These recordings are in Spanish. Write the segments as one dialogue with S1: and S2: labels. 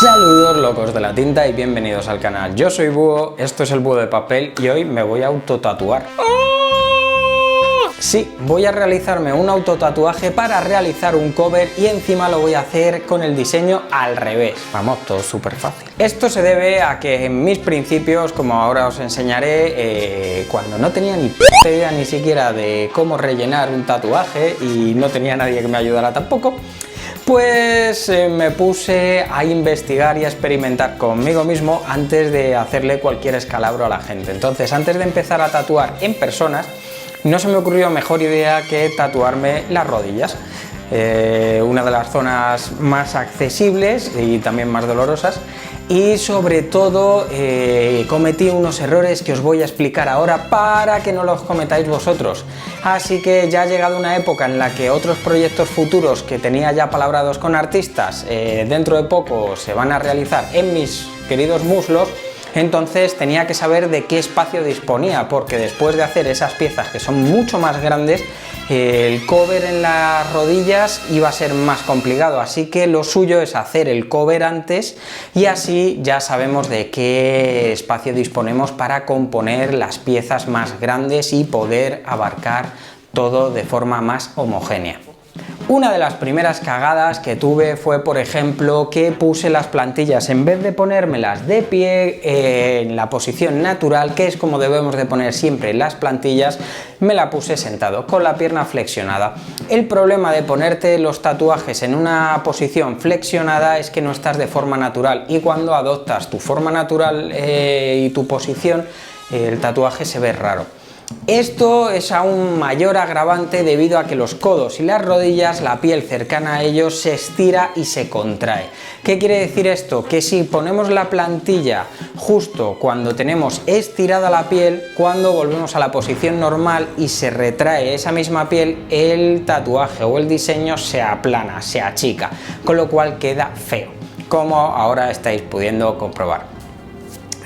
S1: Saludos locos de la tinta y bienvenidos al canal. Yo soy Búho, esto es el Búho de papel y hoy me voy a autotatuar. Sí, voy a realizarme un autotatuaje para realizar un cover y encima lo voy a hacer con el diseño al revés. Vamos, todo súper fácil. Esto se debe a que en mis principios, como ahora os enseñaré, cuando no tenía ni idea ni siquiera de cómo rellenar un tatuaje y no tenía nadie que me ayudara tampoco, pues me puse a investigar y a experimentar conmigo mismo antes de hacerle cualquier escalabro a la gente. Entonces, antes de empezar a tatuar en personas, no se me ocurrió mejor idea que tatuarme las rodillas, una de las zonas más accesibles y también más dolorosas, y sobre todo cometí unos errores que os voy a explicar ahora para que no los cometáis vosotros. Así que ya ha llegado una época en la que otros proyectos futuros que tenía ya palabrados con artistas dentro de poco se van a realizar en mis queridos muslos. Entonces tenía que saber de qué espacio disponía, porque después de hacer esas piezas que son mucho más grandes, el cover en las rodillas iba a ser más complicado, así que lo suyo es hacer el cover antes y así ya sabemos de qué espacio disponemos para componer las piezas más grandes y poder abarcar todo de forma más homogénea. Una de las primeras cagadas que tuve fue, por ejemplo, que puse las plantillas, en vez de ponérmelas de pie en la posición natural, que es como debemos de poner siempre las plantillas, me la puse sentado, con la pierna flexionada. El problema de ponerte los tatuajes en una posición flexionada es que no estás de forma natural, y cuando adoptas tu forma natural y tu posición, el tatuaje se ve raro. Esto es aún mayor agravante debido a que los codos y las rodillas, la piel cercana a ellos se estira y se contrae. ¿Qué quiere decir esto? Que si ponemos la plantilla justo cuando tenemos estirada la piel, cuando volvemos a la posición normal y se retrae esa misma piel, el tatuaje o el diseño se aplana, se achica, con lo cual queda feo, como ahora estáis pudiendo comprobar.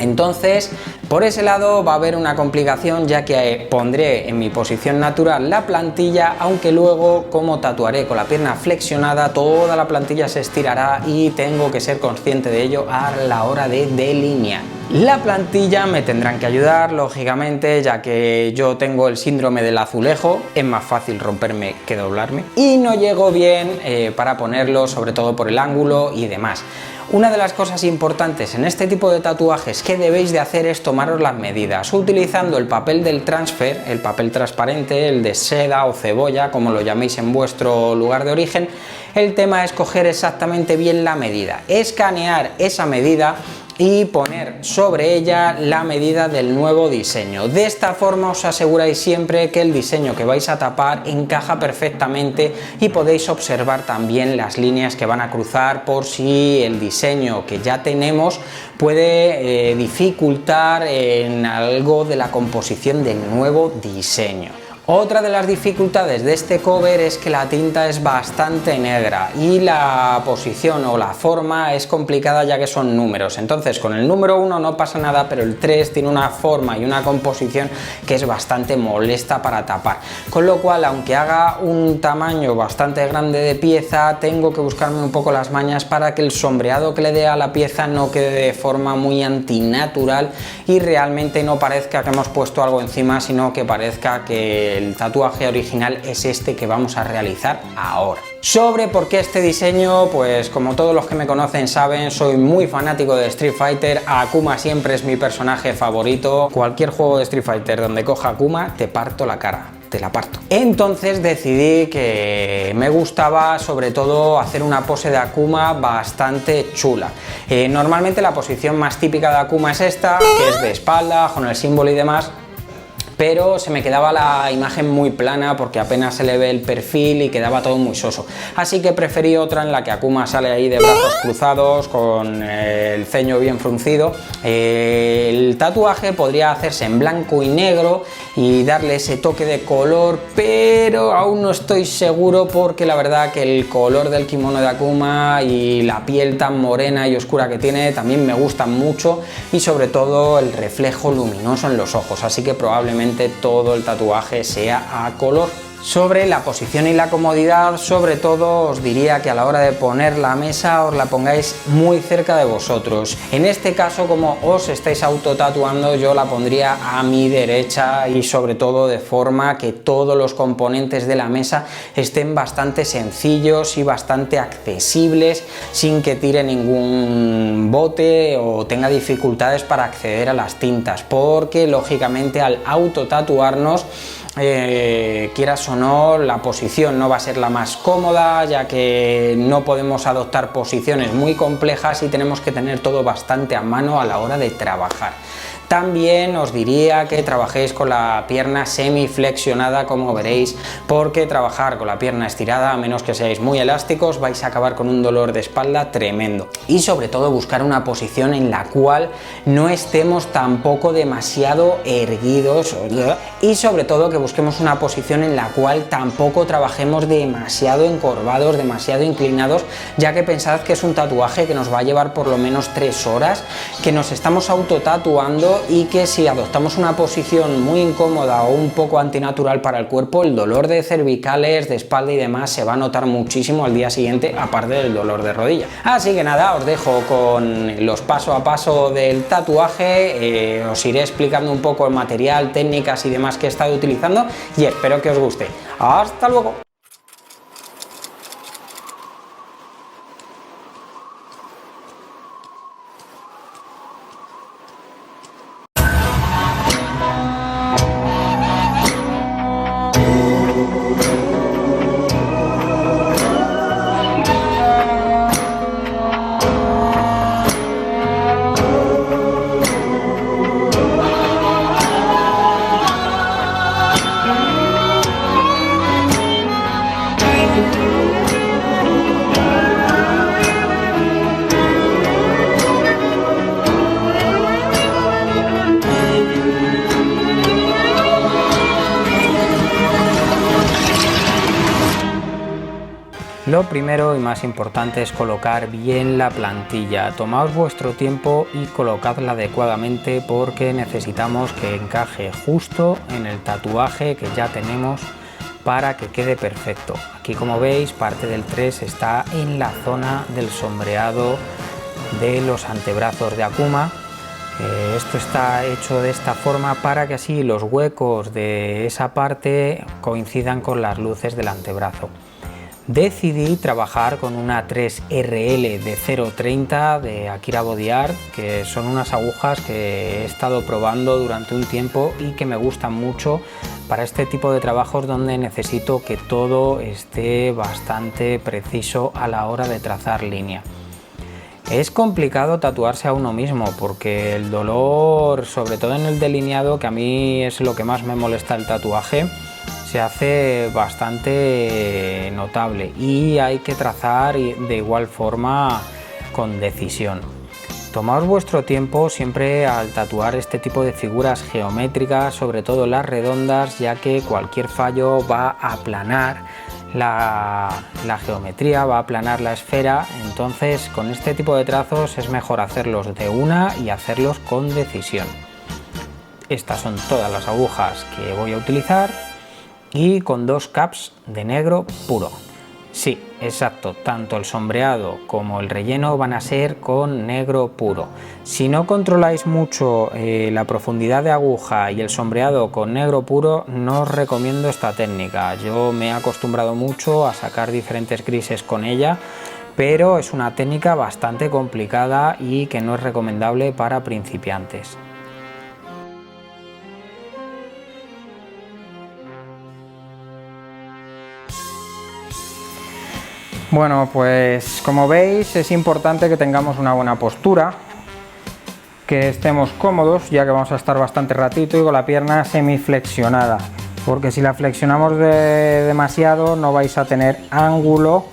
S1: Entonces, por ese lado va a haber una complicación, ya que pondré en mi posición natural la plantilla, aunque luego, como tatuaré con la pierna flexionada, toda la plantilla se estirará y tengo que ser consciente de ello a la hora de delinear. La plantilla me tendrán que ayudar, lógicamente, ya que yo tengo el síndrome del azulejo, es más fácil romperme que doblarme, y no llego bien para ponerlo, sobre todo por el ángulo y demás. Una de las cosas importantes en este tipo de tatuajes que debéis de hacer es tomaros las medidas, utilizando el papel del transfer, el papel transparente, el de seda o cebolla, como lo llaméis en vuestro lugar de origen. El tema es coger exactamente bien la medida, escanear esa medida y poner sobre ella la medida del nuevo diseño. De esta forma os aseguráis siempre que el diseño que vais a tapar encaja perfectamente y podéis observar también las líneas que van a cruzar, por si el diseño que ya tenemos puede dificultar en algo de la composición del nuevo diseño. Otra de las dificultades de este cover es que la tinta es bastante negra y la posición o la forma es complicada, ya que son números. Entonces con el número 1 no pasa nada, pero el 3 tiene una forma y una composición que es bastante molesta para tapar. Con lo cual, aunque haga un tamaño bastante grande de pieza, tengo que buscarme un poco las mañas para que el sombreado que le dé a la pieza no quede de forma muy antinatural y realmente no parezca que hemos puesto algo encima, sino que parezca que el tatuaje original es este que vamos a realizar ahora. Sobre por qué este diseño, pues como todos los que me conocen saben, soy muy fanático de Street Fighter. Akuma siempre es mi personaje favorito. Cualquier juego de Street Fighter donde coja Akuma, te parto la cara. Te la parto. Entonces decidí que me gustaba sobre todo hacer una pose de Akuma bastante chula. Normalmente la posición más típica de Akuma es esta, que es de espalda, con el símbolo y demás, pero se me quedaba la imagen muy plana porque apenas se le ve el perfil y quedaba todo muy soso. Así que preferí otra en la que Akuma sale ahí de brazos cruzados, con el ceño bien fruncido. El tatuaje podría hacerse en blanco y negro y darle ese toque de color, pero aún no estoy seguro porque la verdad que el color del kimono de Akuma y la piel tan morena y oscura que tiene también me gustan mucho, y sobre todo el reflejo luminoso en los ojos, así que probablemente todo el tatuaje sea a color. Sobre la posición y la comodidad, sobre todo os diría que a la hora de poner la mesa os la pongáis muy cerca de vosotros. En este caso, como os estáis autotatuando, yo la pondría a mi derecha y sobre todo de forma que todos los componentes de la mesa estén bastante sencillos y bastante accesibles, sin que tire ningún bote o tenga dificultades para acceder a las tintas, porque lógicamente al autotatuarnos, quieras o no, la posición no va a ser la más cómoda, ya que no podemos adoptar posiciones muy complejas y tenemos que tener todo bastante a mano a la hora de trabajar. También os diría que trabajéis con la pierna semiflexionada, como veréis, porque trabajar con la pierna estirada, a menos que seáis muy elásticos, vais a acabar con un dolor de espalda tremendo. Y sobre todo buscar una posición en la cual no estemos tampoco demasiado erguidos, y sobre todo que busquemos una posición en la cual tampoco trabajemos demasiado encorvados, demasiado inclinados, ya que pensad que es un tatuaje que nos va a llevar por lo menos 3 horas, que nos estamos autotatuando y que si adoptamos una posición muy incómoda o un poco antinatural para el cuerpo, el dolor de cervicales, de espalda y demás se va a notar muchísimo al día siguiente, aparte del dolor de rodilla. Así que nada, os dejo con los paso a paso del tatuaje, os iré explicando un poco el material, técnicas y demás que he estado utilizando y espero que os guste. ¡Hasta luego! Lo primero y más importante es colocar bien la plantilla. Tomaos vuestro tiempo y colocadla adecuadamente, porque necesitamos que encaje justo en el tatuaje que ya tenemos para que quede perfecto. Aquí, como veis, parte del 3 está en la zona del sombreado de los antebrazos de Akuma. Esto está hecho de esta forma para que así los huecos de esa parte coincidan con las luces del antebrazo. Decidí trabajar con una 3RL de 0.30 de Akira Body Art, que son unas agujas que he estado probando durante un tiempo y que me gustan mucho para este tipo de trabajos donde necesito que todo esté bastante preciso a la hora de trazar línea. Es complicado tatuarse a uno mismo porque el dolor, sobre todo en el delineado, que a mí es lo que más me molesta el tatuaje, se hace bastante notable y hay que trazar de igual forma con decisión. Tomaos vuestro tiempo siempre al tatuar este tipo de figuras geométricas, sobre todo las redondas, ya que cualquier fallo va a aplanar la geometría, va a aplanar la esfera. Entonces, con este tipo de trazos es mejor hacerlos de una y hacerlos con decisión. Estas son todas las agujas que voy a utilizar, y con 2 caps de negro puro. Sí, exacto, tanto el sombreado como el relleno van a ser con negro puro. Si no controláis mucho la profundidad de aguja y el sombreado con negro puro, no os recomiendo esta técnica. Yo me he acostumbrado mucho a sacar diferentes grises con ella, pero es una técnica bastante complicada y que no es recomendable para principiantes. Bueno, pues como veis es importante que tengamos una buena postura, que estemos cómodos, ya que vamos a estar bastante ratito, y con la pierna semiflexionada, porque si la flexionamos demasiado no vais a tener ángulo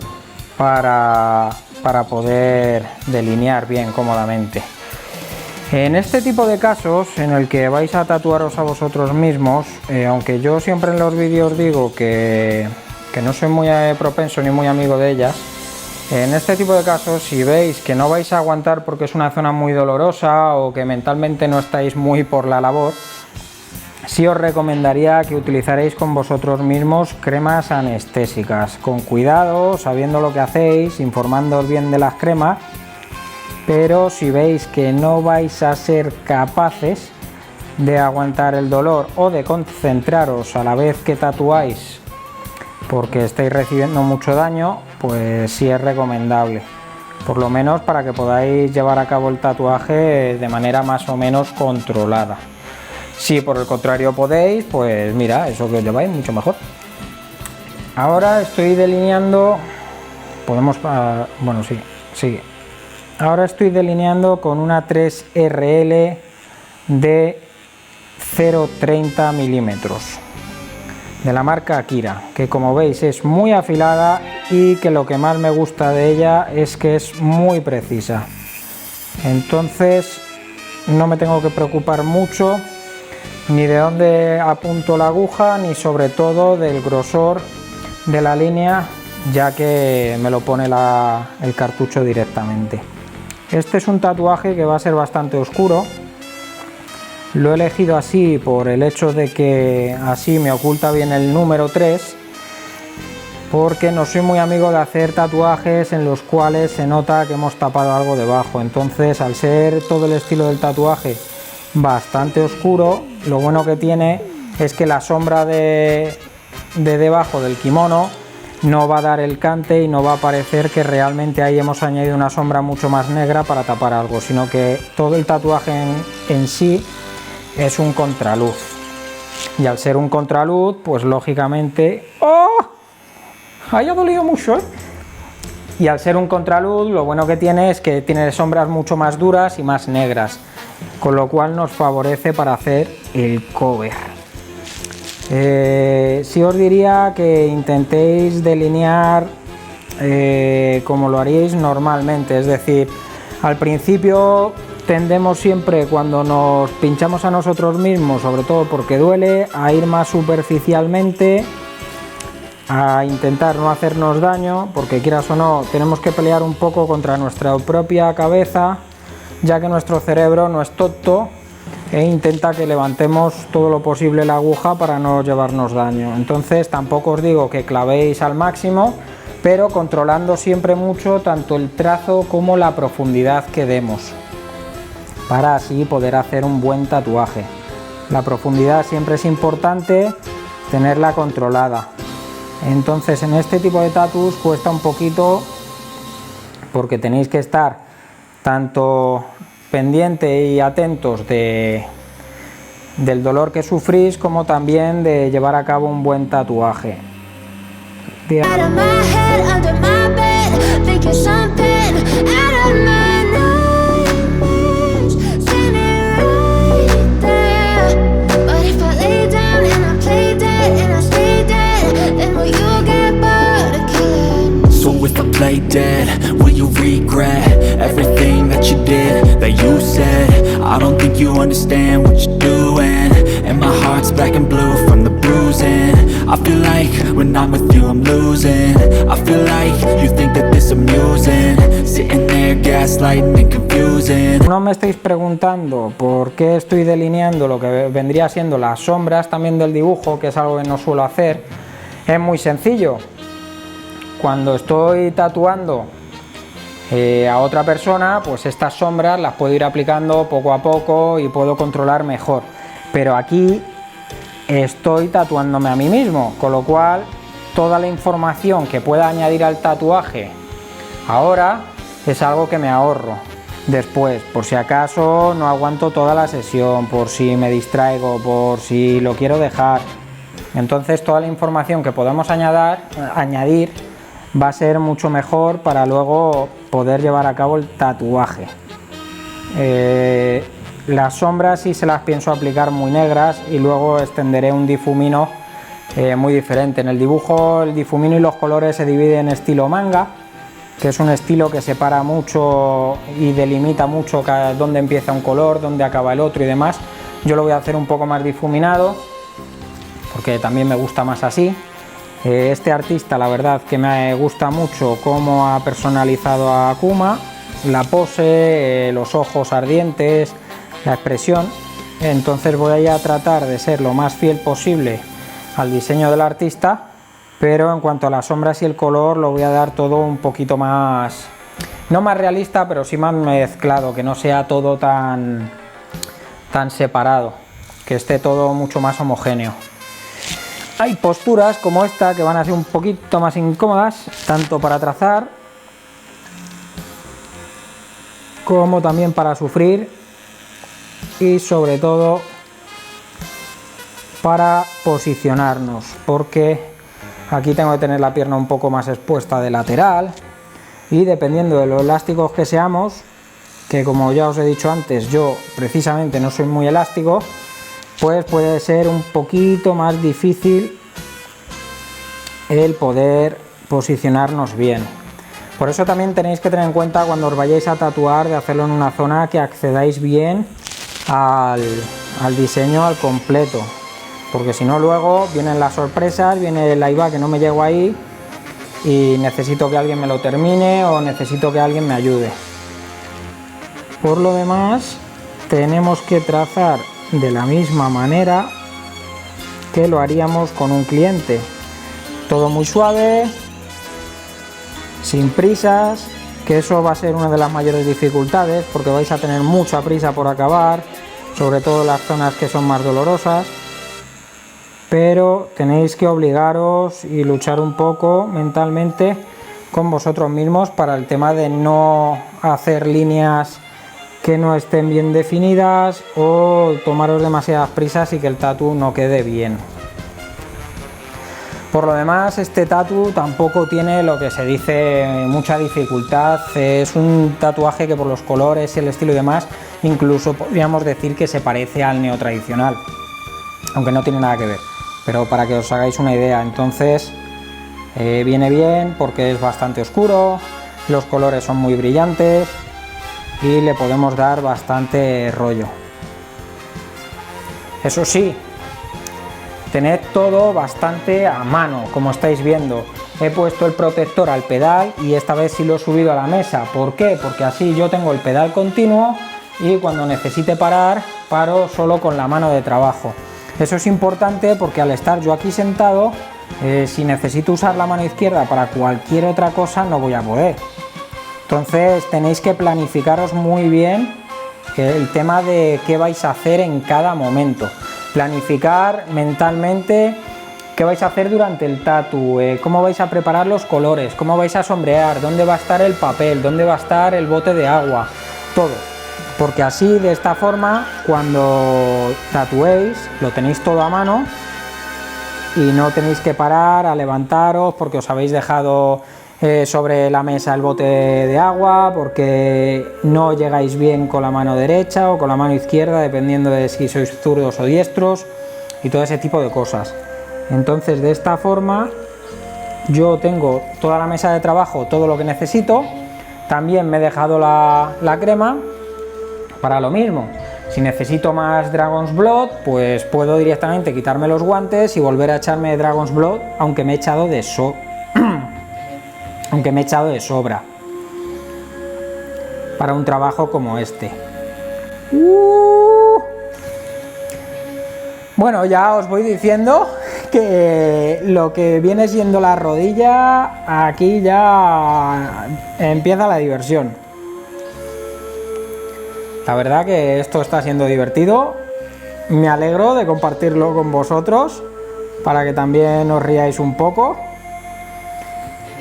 S1: para poder delinear bien cómodamente. En este tipo de casos en el que vais a tatuaros a vosotros mismos, aunque yo siempre en los vídeos digo que no soy muy propenso ni muy amigo de ellas, en este tipo de casos, si veis que no vais a aguantar porque es una zona muy dolorosa o que mentalmente no estáis muy por la labor, sí os recomendaría que utilizaréis con vosotros mismos cremas anestésicas, con cuidado, sabiendo lo que hacéis, informándoos bien de las cremas, pero si veis que no vais a ser capaces de aguantar el dolor o de concentraros a la vez que tatuáis porque estáis recibiendo mucho daño, pues sí es recomendable, por lo menos para que podáis llevar a cabo el tatuaje de manera más o menos controlada. Si por el contrario podéis, pues mira, eso que os lleváis mucho mejor. Ahora estoy delineando, ahora estoy delineando con una 3RL de 0,30 milímetros de la marca Akira, que como veis es muy afilada y que lo que más me gusta de ella es que es muy precisa. Entonces no me tengo que preocupar mucho ni de dónde apunto la aguja, ni sobre todo del grosor de la línea, ya que me lo pone el cartucho directamente. Este es un tatuaje que va a ser bastante oscuro. Lo he elegido así por el hecho de que así me oculta bien el número 3, porque no soy muy amigo de hacer tatuajes en los cuales se nota que hemos tapado algo debajo. Entonces, al ser todo el estilo del tatuaje bastante oscuro, lo bueno que tiene es que la sombra de debajo del kimono no va a dar el cante y no va a parecer que realmente ahí hemos añadido una sombra mucho más negra para tapar algo, sino que todo el tatuaje en sí es un contraluz. Y al ser un contraluz, pues lógicamente... ¡Oh! ¡Ay, ha dolido mucho! Y al ser un contraluz, lo bueno que tiene es que tiene sombras mucho más duras y más negras, con lo cual nos favorece para hacer el cover. Sí os diría que intentéis delinear como lo haríais normalmente, es decir, al principio tendemos siempre, cuando nos pinchamos a nosotros mismos, sobre todo porque duele, a ir más superficialmente, a intentar no hacernos daño, porque quieras o no tenemos que pelear un poco contra nuestra propia cabeza, ya que nuestro cerebro no es tonto e intenta que levantemos todo lo posible la aguja para no llevarnos daño. Entonces tampoco os digo que clavéis al máximo, pero controlando siempre mucho tanto el trazo como la profundidad que demos, para así poder hacer un buen tatuaje. La profundidad siempre es importante tenerla controlada. Entonces en este tipo de tatus cuesta un poquito, porque tenéis que estar tanto pendiente y atentos del dolor que sufrís, como también de llevar a cabo un buen tatuaje.
S2: Play dead, will you regret everything that you did, that you said? I don't think you understand what you're doing, and my heart's black and blue from the bruising. I feel like when I'm with you I'm losing. I feel like you think that this amusing, sitting there gaslighting and confusing.
S1: No me estáis preguntando por qué estoy delineando lo que vendría siendo las sombras también del dibujo, que es algo que no suelo hacer. Es muy sencillo. Cuando estoy tatuando a otra persona, pues estas sombras las puedo ir aplicando poco a poco y puedo controlar mejor. Pero aquí estoy tatuándome a mí mismo, con lo cual toda la información que pueda añadir al tatuaje ahora es algo que me ahorro después, por si acaso no aguanto toda la sesión, por si me distraigo, por si lo quiero dejar. Entonces toda la información que podamos añadir va a ser mucho mejor para luego poder llevar a cabo el tatuaje. Las sombras sí se las pienso aplicar muy negras y luego extenderé un difumino muy diferente. En el dibujo el difumino y los colores se dividen en estilo manga, que es un estilo que separa mucho y delimita mucho dónde empieza un color, dónde acaba el otro y demás. Yo lo voy a hacer un poco más difuminado porque también me gusta más así. Este artista, la verdad que me gusta mucho cómo ha personalizado a Akuma, la pose, los ojos ardientes, la expresión. entonces voy a tratar de ser lo más fiel posible al diseño del artista, pero en cuanto a las sombras y el color lo voy a dar todo un poquito más, no más realista, pero sí más mezclado, que no sea todo tan separado, que esté todo mucho más homogéneo. Hay posturas como esta que van a ser un poquito más incómodas, tanto para trazar como también para sufrir, y sobre todo para posicionarnos, porque aquí tengo que tener la pierna un poco más expuesta de lateral, y dependiendo de los elásticos que seamos, que como ya os he dicho antes, yo precisamente no soy muy elástico, pues puede ser un poquito más difícil el poder posicionarnos bien. Por eso también tenéis que tener en cuenta cuando os vayáis a tatuar, de hacerlo en una zona que accedáis bien al diseño al completo, porque si no luego vienen las sorpresas, viene el ahí va que no me llego ahí y necesito que alguien me lo termine o necesito que alguien me ayude. Por lo demás, tenemos que trazar de la misma manera que lo haríamos con un cliente, todo muy suave, sin prisas, que eso va a ser una de las mayores dificultades, porque vais a tener mucha prisa por acabar, sobre todo en las zonas que son más dolorosas, pero tenéis que obligaros y luchar un poco mentalmente con vosotros mismos para el tema de no hacer líneas que no estén bien definidas o tomaros demasiadas prisas y que el tatu no quede bien. Por lo demás, este tatu tampoco tiene lo que se dice mucha dificultad, es un tatuaje que por los colores, el estilo y demás, incluso podríamos decir que se parece al neotradicional, aunque no tiene nada que ver, pero para que os hagáis una idea. Entonces viene bien porque es bastante oscuro, los colores son muy brillantes y le podemos dar bastante rollo. Eso sí, tened todo bastante a mano, como estáis viendo. He puesto el protector al pedal y esta vez sí lo he subido a la mesa. ¿Por qué? Porque así yo tengo el pedal continuo y cuando necesite parar, paro solo con la mano de trabajo. Eso es importante porque al estar yo aquí sentado, si necesito usar la mano izquierda para cualquier otra cosa, no voy a poder. Entonces tenéis que planificaros muy bien el tema de qué vais a hacer en cada momento. Planificar mentalmente qué vais a hacer durante el tatu, cómo vais a preparar los colores, cómo vais a sombrear, dónde va a estar el papel, dónde va a estar el bote de agua, todo. Porque así, de esta forma, cuando tatuéis, lo tenéis todo a mano y no tenéis que parar a levantaros porque os habéis dejado sobre la mesa el bote de agua, porque no llegáis bien con la mano derecha o con la mano izquierda, dependiendo de si sois zurdos o diestros y todo ese tipo de cosas. Entonces, de esta forma yo tengo toda la mesa de trabajo, todo lo que necesito. También me he dejado la crema para lo mismo. Si necesito más Dragon's Blood, pues puedo directamente quitarme los guantes y volver a echarme Dragon's Blood, aunque me he echado de sobra para un trabajo como este. Bueno, ya os voy diciendo que lo que viene siendo la rodilla, aquí ya empieza la diversión. La verdad que esto está siendo divertido, me alegro de compartirlo con vosotros para que también os riáis un poco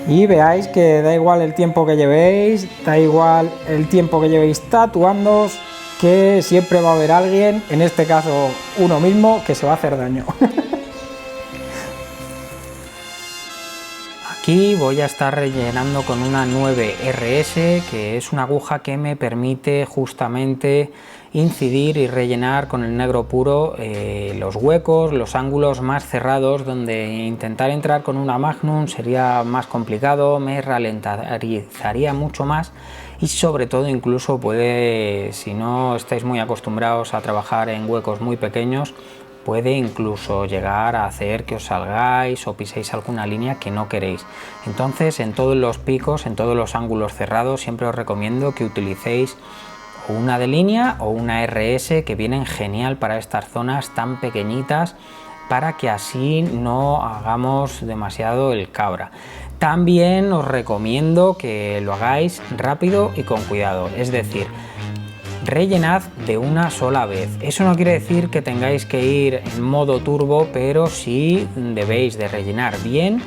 S1: y veáis que da igual el tiempo que llevéis, da igual el tiempo que llevéis tatuándoos, que siempre va a haber alguien, en este caso uno mismo, que se va a hacer daño. Aquí voy a estar rellenando con una 9RS, que es una aguja que me permite justamente incidir y rellenar con el negro puro los huecos, los ángulos más cerrados, donde intentar entrar con una Magnum sería más complicado, me ralentizaría mucho más y sobre todo incluso puede, si no estáis muy acostumbrados a trabajar en huecos muy pequeños, puede incluso llegar a hacer que os salgáis o piséis alguna línea que no queréis. Entonces, en todos los picos, en todos los ángulos cerrados, siempre os recomiendo que utilicéis una de línea o una RS, que vienen genial para estas zonas tan pequeñitas, para que así no hagamos demasiado el cabra. También os recomiendo que lo hagáis rápido y con cuidado, es decir, rellenad de una sola vez. Eso no quiere decir que tengáis que ir en modo turbo, pero sí debéis de rellenar bien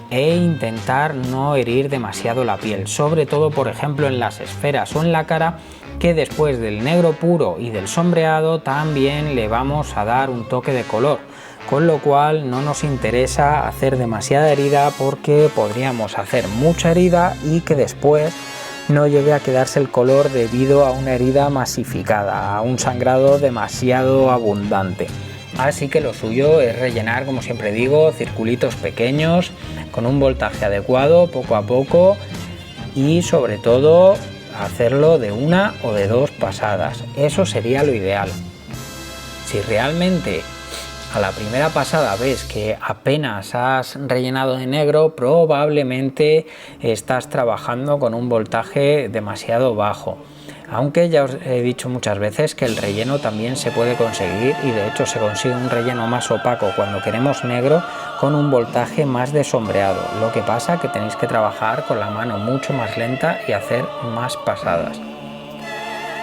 S1: e intentar no herir demasiado la piel, sobre todo por ejemplo en las esferas o en la cara, que después del negro puro y del sombreado también le vamos a dar un toque de color, con lo cual no nos interesa hacer demasiada herida, porque podríamos hacer mucha herida y que después no llegue a quedarse el color debido a una herida masificada, a un sangrado demasiado abundante. Así que lo suyo es rellenar, como siempre digo, circulitos pequeños con un voltaje adecuado, poco a poco, y sobre todo hacerlo de una o de dos pasadas. Eso sería lo ideal. Si realmente a la primera pasada ves que apenas has rellenado de negro, probablemente estás trabajando con un voltaje demasiado bajo. Aunque ya os he dicho muchas veces que el relleno también se puede conseguir, y de hecho se consigue un relleno más opaco cuando queremos negro con un voltaje más de sombreado. Lo que pasa que tenéis que trabajar con la mano mucho más lenta y hacer más pasadas.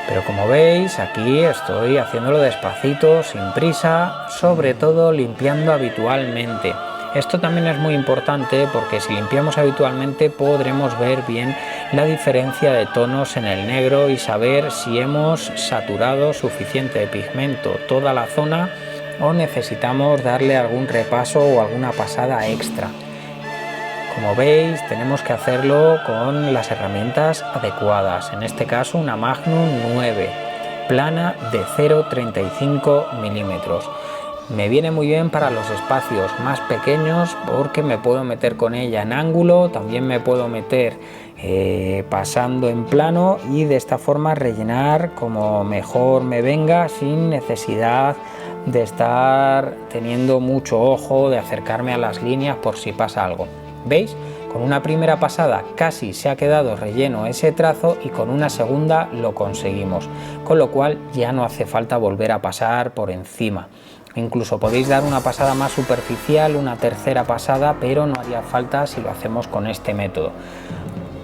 S1: Pero como veis, aquí estoy haciéndolo despacito, sin prisa, sobre todo limpiando habitualmente. Esto también es muy importante, porque si limpiamos habitualmente podremos ver bien la diferencia de tonos en el negro y saber si hemos saturado suficiente de pigmento toda la zona o necesitamos darle algún repaso o alguna pasada extra. Como veis, tenemos que hacerlo con las herramientas adecuadas, en este caso una Magnum 9, plana de 0,35 milímetros. Me viene muy bien para los espacios más pequeños, porque me puedo meter con ella en ángulo, también me puedo meter pasando en plano, y de esta forma rellenar como mejor me venga, sin necesidad de estar teniendo mucho ojo, de acercarme a las líneas por si pasa algo. ¿Veis? Con una primera pasada casi se ha quedado relleno ese trazo, y con una segunda lo conseguimos, con lo cual ya no hace falta volver a pasar por encima. Incluso podéis dar una pasada más superficial, una tercera pasada, pero no haría falta si lo hacemos con este método.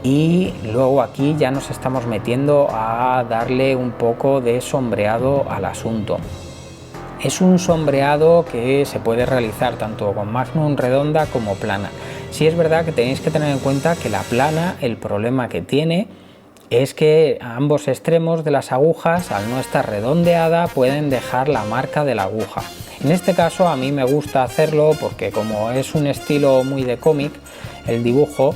S1: Y luego aquí ya nos estamos metiendo a darle un poco de sombreado al asunto. Es un sombreado que se puede realizar tanto con Magnum redonda como plana. Sí es verdad que tenéis que tener en cuenta que la plana, el problema que tiene es que a ambos extremos de las agujas, al no estar redondeada, pueden dejar la marca de la aguja. En este caso a mí me gusta hacerlo porque, como es un estilo muy de cómic el dibujo,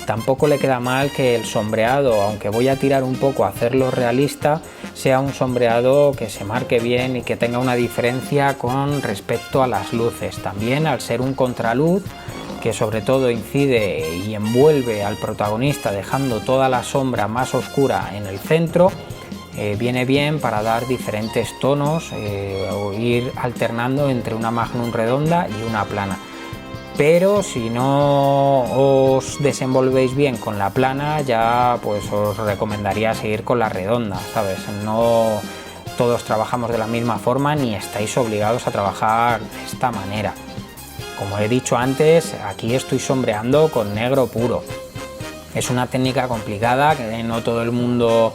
S1: tampoco le queda mal que el sombreado, aunque voy a tirar un poco a hacerlo realista, sea un sombreado que se marque bien y que tenga una diferencia con respecto a las luces. También, al ser un contraluz que sobre todo incide y envuelve al protagonista, dejando toda la sombra más oscura en el centro, viene bien para dar diferentes tonos o ir alternando entre una Magnum redonda y una plana. Pero si no os desenvolvéis bien con la plana, ya pues os recomendaría seguir con la redonda, ¿sabes? No todos trabajamos de la misma forma, ni estáis obligados a trabajar de esta manera. Como he dicho antes, aquí estoy sombreando con negro puro. Es una técnica complicada que no todo el mundo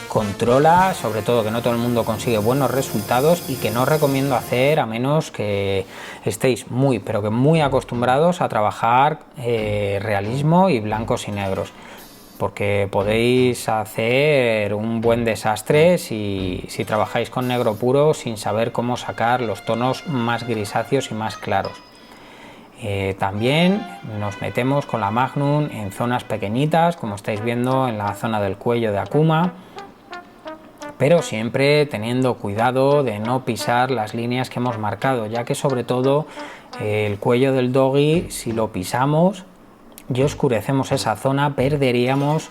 S1: controla, sobre todo que no todo el mundo consigue buenos resultados, y que no recomiendo hacer a menos que estéis muy, pero que muy acostumbrados a trabajar realismo y blancos y negros, porque podéis hacer un buen desastre si trabajáis con negro puro sin saber cómo sacar los tonos más grisáceos y más claros. También nos metemos con la Magnum en zonas pequeñitas, como estáis viendo en la zona del cuello de Akuma, pero siempre teniendo cuidado de no pisar las líneas que hemos marcado, ya que sobre todo el cuello del doggy, si lo pisamos y oscurecemos esa zona, perderíamos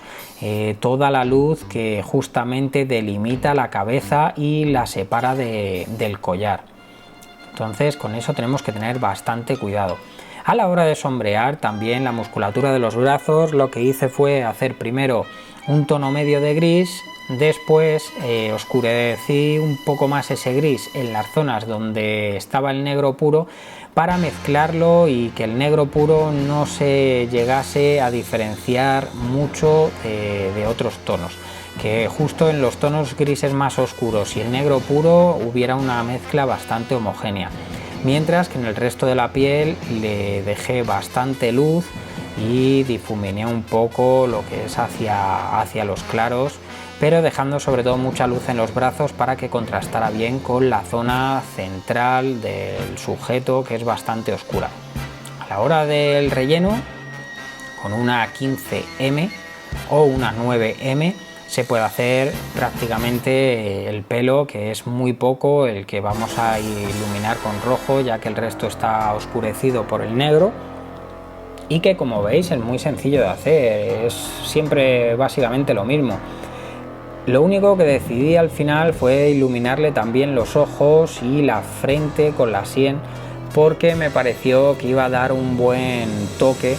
S1: toda la luz que justamente delimita la cabeza y la separa del collar. Entonces con eso tenemos que tener bastante cuidado. A la hora de sombrear también la musculatura de los brazos, lo que hice fue hacer primero un tono medio de gris Después oscurecí un poco más ese gris en las zonas donde estaba el negro puro para mezclarlo y que el negro puro no se llegase a diferenciar mucho de otros tonos, que justo en los tonos grises más oscuros y el negro puro hubiera una mezcla bastante homogénea, mientras que en el resto de la piel le dejé bastante luz y difuminé un poco lo que es hacia los claros, pero dejando sobre todo mucha luz en los brazos para que contrastara bien con la zona central del sujeto, que es bastante oscura. A la hora del relleno, con una 15M o una 9M se puede hacer prácticamente el pelo, que es muy poco el que vamos a iluminar con rojo, ya que el resto está oscurecido por el negro, y que, como veis, es muy sencillo de hacer, es siempre básicamente lo mismo. Lo único que decidí al final fue iluminarle también los ojos y la frente con la sien, porque me pareció que iba a dar un buen toque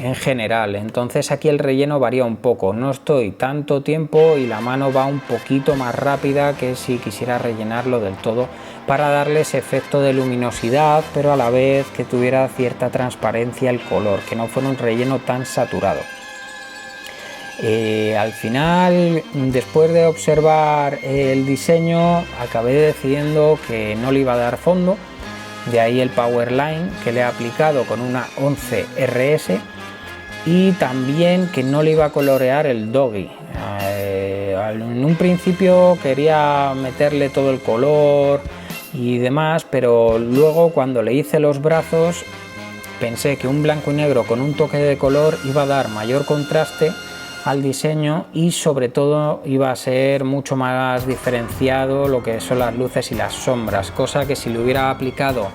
S1: en general. Entonces aquí el relleno varía un poco, no estoy tanto tiempo y la mano va un poquito más rápida que si quisiera rellenarlo del todo, para darle ese efecto de luminosidad, pero a la vez que tuviera cierta transparencia el color, que no fuera un relleno tan saturado. Al final, después de observar el diseño, acabé decidiendo que no le iba a dar fondo, de ahí el Powerline que le he aplicado con una 11RS, y también que no le iba a colorear el Doggy. En un principio quería meterle todo el color y demás, pero luego cuando le hice los brazos pensé que un blanco y negro con un toque de color iba a dar mayor contraste al diseño y sobre todo iba a ser mucho más diferenciado lo que son las luces y las sombras, cosa que si le hubiera aplicado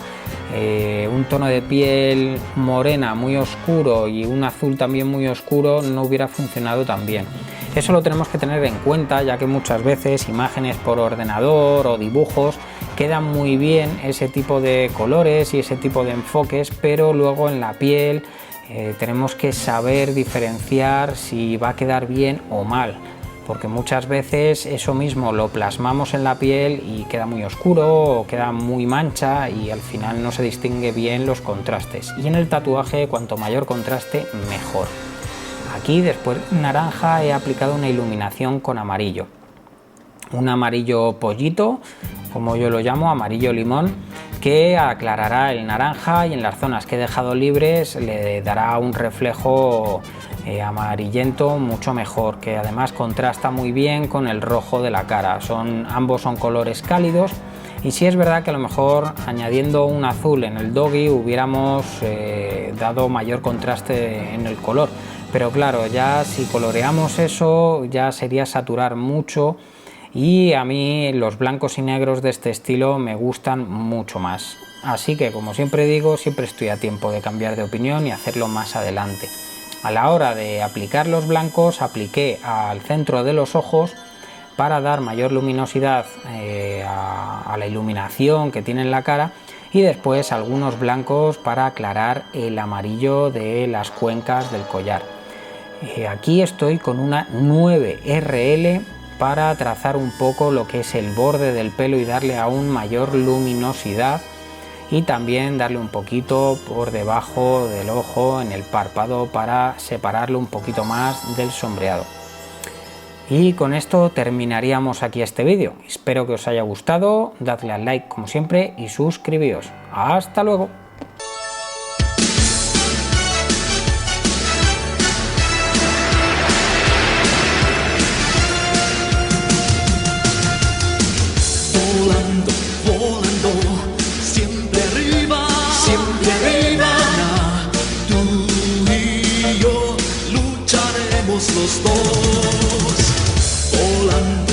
S1: un tono de piel morena muy oscuro y un azul también muy oscuro no hubiera funcionado tan bien. Eso lo tenemos que tener en cuenta, ya que muchas veces imágenes por ordenador o dibujos quedan muy bien ese tipo de colores y ese tipo de enfoques, pero luego en la piel tenemos que saber diferenciar si va a quedar bien o mal, porque muchas veces eso mismo lo plasmamos en la piel y queda muy oscuro o queda muy mancha y al final no se distingue bien los contrastes, y en el tatuaje cuanto mayor contraste mejor. Aquí después naranja he aplicado una iluminación con amarillo, un amarillo pollito, como yo lo llamo, amarillo limón, que aclarará el naranja y en las zonas que he dejado libres le dará un reflejo amarillento mucho mejor, que además contrasta muy bien con el rojo de la cara. Ambos son colores cálidos, y sí es verdad que a lo mejor añadiendo un azul en el Doggy hubiéramos dado mayor contraste en el color, pero claro, ya si coloreamos eso ya sería saturar mucho, y a mí los blancos y negros de este estilo me gustan mucho más. Así que, como siempre digo, siempre estoy a tiempo de cambiar de opinión y hacerlo más adelante. A la hora de aplicar los blancos, apliqué al centro de los ojos para dar mayor luminosidad a la iluminación que tiene en la cara, y después algunos blancos para aclarar el amarillo de las cuencas del collar. Aquí estoy con una 9RL para trazar un poco lo que es el borde del pelo y darle aún mayor luminosidad, y también darle un poquito por debajo del ojo en el párpado para separarlo un poquito más del sombreado. Y con esto terminaríamos aquí este vídeo. Espero que os haya gustado, dadle al like como siempre y suscribíos. ¡Hasta luego!
S3: Los dos volando.